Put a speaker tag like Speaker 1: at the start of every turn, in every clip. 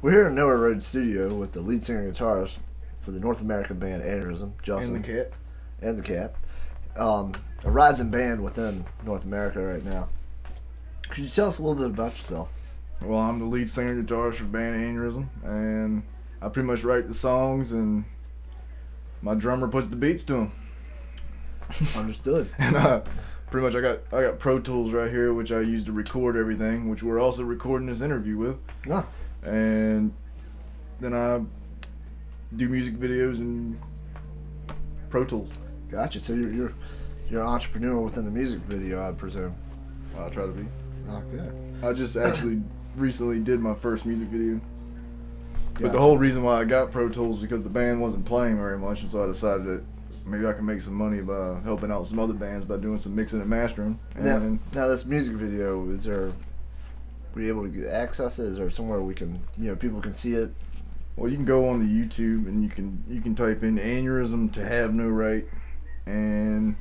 Speaker 1: We're here in Nowhere Road Studio with the lead singer and guitarist for the North American band Aneurysm, Justin.
Speaker 2: And the cat.
Speaker 1: And the cat. A rising band within North America right now. Could you tell us a little bit about yourself?
Speaker 2: Well, I'm the lead singer and guitarist for the band Aneurysm, and I pretty much write the songs, and my drummer puts the beats to them.
Speaker 1: Understood.
Speaker 2: And pretty much I got Pro Tools right here, which I use to record everything, which we're also recording this interview with.
Speaker 1: Ah.
Speaker 2: And then I do music videos and Pro Tools.
Speaker 1: Gotcha. So you're an entrepreneur within the music video, I presume.
Speaker 2: I try to be.
Speaker 1: Okay.
Speaker 2: I just actually recently did my first music video.
Speaker 1: Gotcha.
Speaker 2: But the whole reason why I got Pro Tools was because the band wasn't playing very much, and so I decided that maybe I can make some money by helping out some other bands by doing some mixing and mastering. And
Speaker 1: now this music video, were you able to get access it? Is there somewhere we can, people can see it?
Speaker 2: well, you can go on the YouTube and you can type in Aneurysm to have no right, and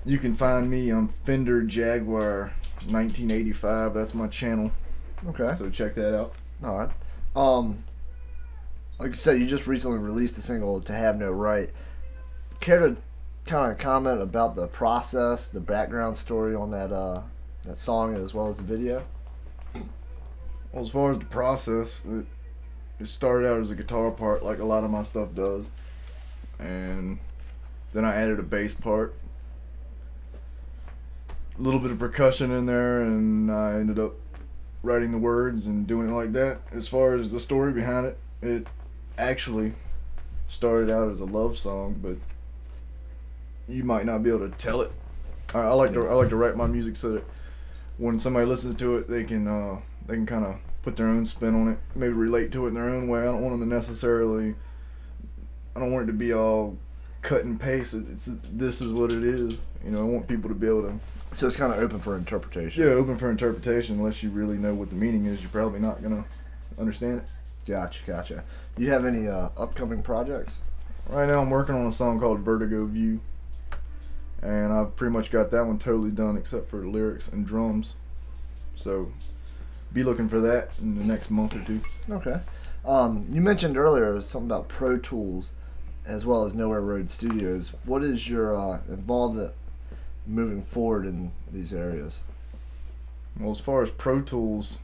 Speaker 2: you can find me on Fender Jaguar 1985. That's my channel.
Speaker 1: Okay.
Speaker 2: So check that out.
Speaker 1: All right. Like you said, you just recently released a single, "To Have No Right." Care to kind of comment about the process, the background story on that song, as well as the video?
Speaker 2: Well, as far as the process, it started out as a guitar part, like a lot of my stuff does, and then I added a bass part, a little bit of percussion in there, and I ended up writing the words and doing it like that. As far as the story behind it, it actually started out as a love song, but you might not be able to tell it. I like to write my music so that when somebody listens to it, they can kind of put their own spin on it, maybe relate to it in their own way. I don't want them to necessarily. I don't want it to be all cut and paste. This is what it is. I want people to be able to.
Speaker 1: So it's kind of open for interpretation.
Speaker 2: Yeah, open for interpretation. Unless you really know what the meaning is, you're probably not gonna understand it.
Speaker 1: Gotcha. You have any upcoming projects?
Speaker 2: Right now, I'm working on a song called Vertigo View, and I've pretty much got that one totally done except for the lyrics and drums. So be looking for that in the next month or two.
Speaker 1: Okay. You mentioned earlier something about Pro Tools as well as Nowhere Road Studios. What is your involvement moving forward in these areas?
Speaker 2: Well, as far as Pro Tools,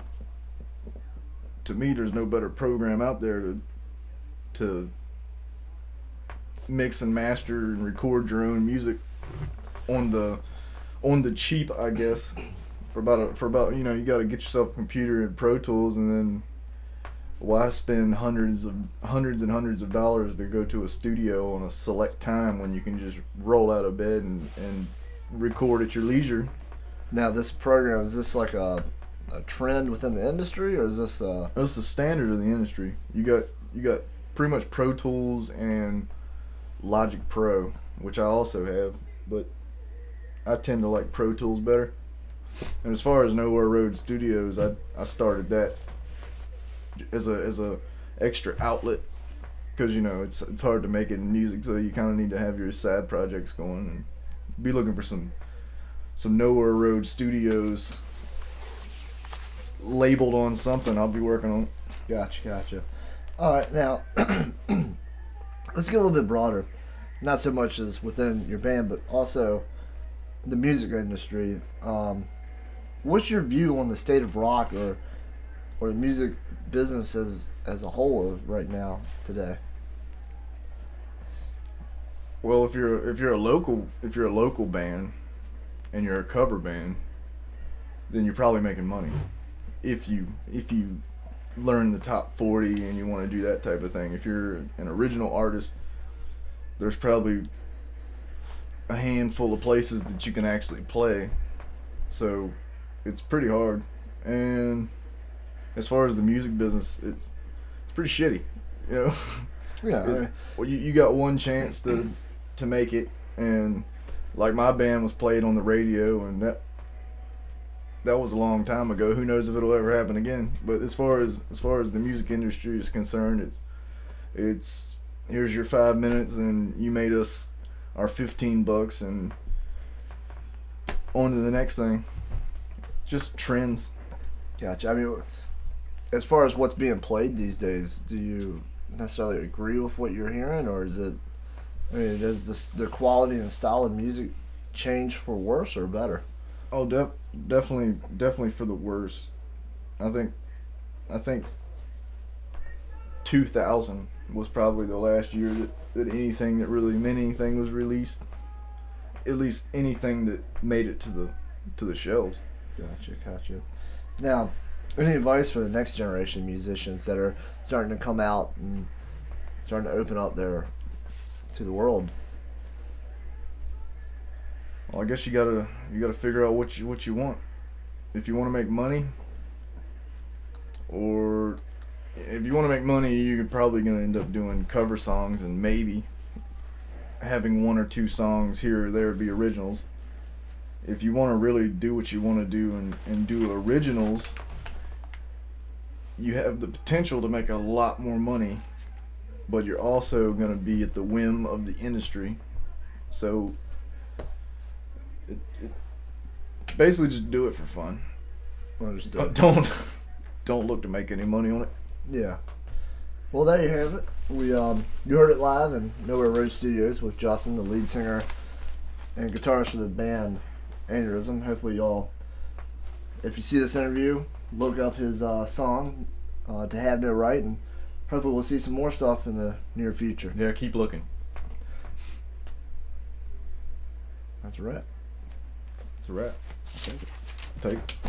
Speaker 2: to me, there's no better program out there to mix and master and record your own music on the cheap, I guess. For about you got to get yourself a computer and Pro Tools, and then why spend hundreds and hundreds of dollars to go to a studio on a select time when you can just roll out of bed and record at your leisure?
Speaker 1: Now, this program, is this like a trend within the industry, or is this
Speaker 2: It's the standard of the industry. You got pretty much Pro Tools and Logic Pro, which I also have, but I tend to like Pro Tools better. And as far as Nowhere Road Studios, I started that as a extra outlet, because it's hard to make it in music, so you kind of need to have your side projects going, and be looking for some Nowhere Road Studios labeled on something. I'll be working on it.
Speaker 1: Gotcha. All right, now let's get a little bit broader. Not so much as within your band, but also the music industry. What's your view on the state of rock or the music business as a whole right now today?
Speaker 2: Well, if you're a local band and you're a cover band, then you're probably making money. If you learn the top 40 and you want to do that type of thing. If you're an original artist, there's probably a handful of places that you can actually play. So it's pretty hard. And as far as the music business, it's pretty shitty.
Speaker 1: Yeah.
Speaker 2: Well, you got one chance to make it, and like my band was played on the radio, and that was a long time ago. Who knows if it'll ever happen again? But as far as the music industry is concerned, it's here's your 5 minutes, and you made us our $15, and on to the next thing. Just trends.
Speaker 1: Gotcha. I mean, as far as what's being played these days, do you necessarily agree with what you're hearing, or is it? I mean, does the quality and style of music change for worse or better?
Speaker 2: Oh, definitely for the worse. I think 2000 was probably the last year that anything that really meant anything was released. At least anything that made it to the shelves.
Speaker 1: Gotcha. Now, any advice for the next generation of musicians that are starting to come out and starting to open up to the world?
Speaker 2: Well, I guess you gotta figure out what you want. If you want to make money, or if you want to make money, you're probably gonna end up doing cover songs and maybe having one or two songs here or there be originals. If you want to really do what you want to do and do originals, you have the potential to make a lot more money, but you're also going to be at the whim of the industry. So it basically just do it for fun.
Speaker 1: Understood.
Speaker 2: Don't look to make any money on it.
Speaker 1: Yeah. Well, there you have it. You heard it live in Nowhere Road Studios with Justin, the lead singer and guitarist for the band Aneurysm. Hopefully y'all, if you see this interview, look up his song, To Have No Right, and hopefully we'll see some more stuff in the near future.
Speaker 3: Yeah, keep looking.
Speaker 1: That's a wrap.
Speaker 2: It's a wrap.
Speaker 1: I'll take it.
Speaker 2: Take it.